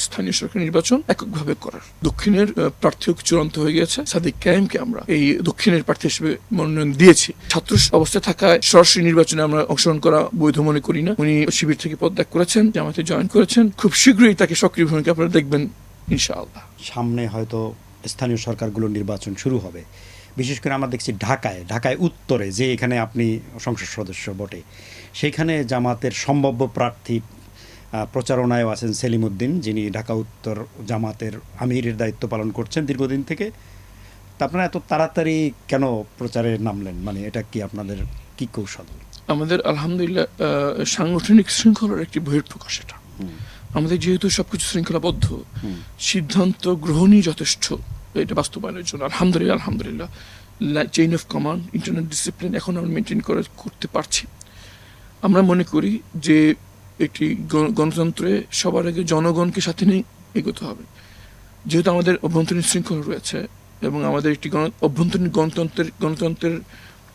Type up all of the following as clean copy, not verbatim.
স্থানীয় সরকার নির্বাচন এককভাবে করার। দক্ষিণের প্রার্থী চূড়ান্ত হয়ে গেছে। সাদিক কায়েমকে আমরা এই দক্ষিণের প্রার্থী হিসেবে মনোনয়ন দিয়েছি। ছাত্র অবস্থায় থাকায় সরাসরি নির্বাচনে আমরা অংশগ্রহণ করা বৈধ মনে করি না। উনি শিবির থেকে পদত্যাগ করেছেন, জামাতে জয়েন করেছেন। খুব শীঘ্রই তাকে সক্রিয় ভূমিকা আপনারা দেখবেন ইনশাআল্লাহ। সামনে হয়তো স্থানীয় সরকারগুলোর নির্বাচন শুরু হবে। বিশেষ করে আমরা দেখছি ঢাকায় উত্তরে, যে এখানে আপনি সংসদ সদস্য বটে, সেইখানে জামাতের সম্ভাব্য প্রার্থী প্রচারণায়ও আছেন সেলিম উদ্দিন, যিনি ঢাকা উত্তর জামাতের আমিরের দায়িত্ব পালন করছেন দীর্ঘদিন থেকে। তা আপনারা এত তাড়াতাড়ি কেন প্রচারে নামলেন? মানে এটা কি আপনাদের কি কৌশল? আমাদের আলহামদুলিল্লাহ সাংগঠনিক শৃঙ্খলার একটি বহিঃপ্রকাশ এটা। আমাদের যেহেতু সবকিছু শৃঙ্খলাবদ্ধ, সিদ্ধান্ত গ্রহণই যথেষ্ট এটা বাস্তবায়নের জন্য। আলহামদুলিল্লাহ chain of command, internal discipline এখন আমরা মেনটেন করতে পারছি। আমরা মনে করি যে একটি গণতন্ত্রে সবার আগে জনগণকে সাথে নিয়ে এগোতে হবে। যেহেতু আমাদের অভ্যন্তরীণ শৃঙ্খলা রয়েছে এবং আমাদের একটি অভ্যন্তরীণ গণতন্ত্রের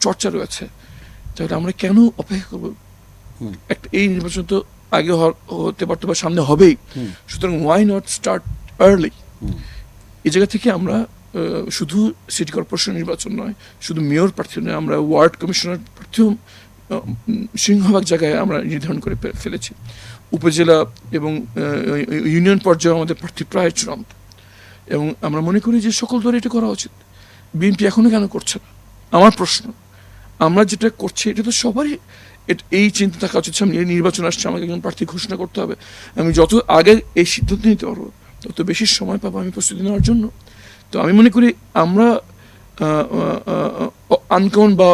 চর্চা রয়েছে, তাহলে আমরা কেন অপেক্ষা করবো? এই নির্বাচন তো আগে হতে পারতো বা সামনে হবেই, সুতরাং ওয়াই নট স্টার্ট আর্লি? এই জায়গা থেকে আমরা শুধু সিটি কর্পোরেশন নির্বাচন নয়, শুধু মেয়র প্রার্থী নয়, আমরা ওয়ার্ড কমিশনার প্রার্থীও সিংহভাগ জায়গায় আমরা নির্ধারণ করে ফেলেছি। উপজেলা এবং ইউনিয়ন পর্যায়ে আমাদের প্রার্থী প্রায় চূড়ান্ত, এবং আমরা মনে করি যে সকল দলে এটা করা উচিত। বিএনপি এখনো কেন করছে না? আমার প্রশ্ন। আমরা যেটা করছি এটা তো সবারই এই চিন্তা থাকা উচিত, সামনে নির্বাচন আসছে, আমাকে একজন প্রার্থী ঘোষণা করতে হবে। আমি যত আগে এই সিদ্ধান্ত নিতে পারবো তত বেশি সময় পাবো আমি প্রস্তুতি নেওয়ার জন্য। তো আমি মনে করি আমরা আনকমন বা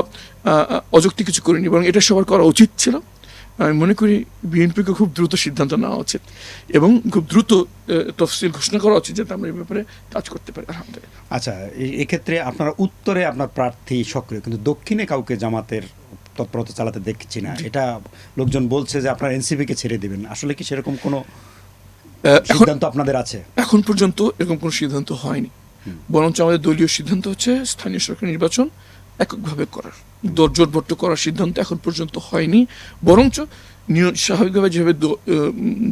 অযৌক্তিক কিছু করিনি, বরং এটা সবার করা উচিত ছিল। আমি মনে করি বিএনপিকে খুব দ্রুত সিদ্ধান্ত নেওয়া উচিত এবং খুব দ্রুত তফসিল ঘোষণা করা উচিত, যাতে আমরা এই ব্যাপারে কাজ করতে পারি। আলহামদুলিল্লাহ। আচ্ছা, এক্ষেত্রে আপনারা উত্তরে আপনার প্রার্থী সক্রিয়, কিন্তু দক্ষিণে কাউকে জামাতের তৎপরতা চালাতে দেখছি না। এটা লোকজন বলছে যে আপনারা এনসিপিকে ছেড়ে দিবেন। আসলে কি সেরকম কোনো সিদ্ধান্ত আপনাদের আছে? এখন পর্যন্ত এরকম কোনো সিদ্ধান্ত হয়নি, বরঞ্চ আমাদের দলীয় সিদ্ধান্ত হচ্ছে স্থানীয় সরকার নির্বাচন এককভাবে করার, জোটবদ্ধ করার সিদ্ধান্ত এখন পর্যন্ত হয়নি। বরঞ্চ স্বাভাবিকভাবে যেভাবে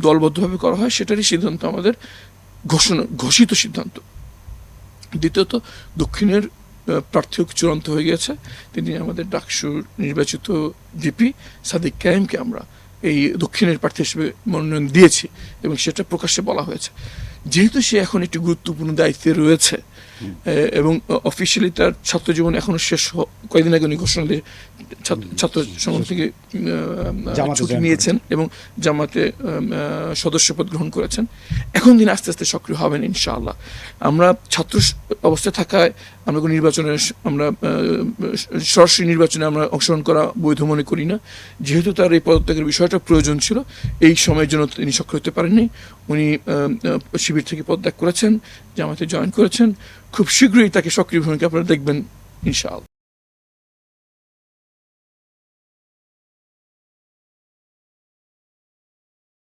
দলবদ্ধভাবে করা হয় সেটারই সিদ্ধান্ত আমাদের ঘোষিত সিদ্ধান্ত। দ্বিতীয়ত, দক্ষিণের প্রার্থী চূড়ান্ত হয়ে গেছে। তিনি আমাদের ডাকসুর নির্বাচিত ভিপি সাদিক কায়েমকে আমরা এই দক্ষিণের প্রার্থী হিসেবে মনোনয়ন দিয়েছি এবং সেটা প্রকাশ্যে বলা হয়েছে। যেহেতু সে এখন একটি গুরুত্বপূর্ণ দায়িত্বে রয়েছে এবং অফিসিয়ালি তার ছাত্র জীবন এখনো শেষ, কয়েকদিন আগে উনি ঘোষণা দিয়ে ছাত্র সংগঠন থেকে ছুটি নিয়েছেন এবং জামাতে সদস্যপদ গ্রহণ করেছেন। এখন তিনি আস্তে আস্তে সক্রিয় হবেন ইনশাআল্লাহ। আমরা ছাত্র অবস্থায় থাকায় আমরা কোনো সরাসরি নির্বাচনে আমরা অংশগ্রহণ করা বৈধ মনে করি না। যেহেতু তার এই পদত্যাগের বিষয়টা প্রয়োজন ছিল, এই সময়ের জন্য তিনি সক্রিয় হতে পারেননি। উনি শিবির থেকে পদত্যাগ করেছেন, জামাতে জয়েন করেছেন। খুব শীঘ্রই তাকে সক্রিয় ভূমিকা আপনারা দেখবেন ইনশাআল্লাহ।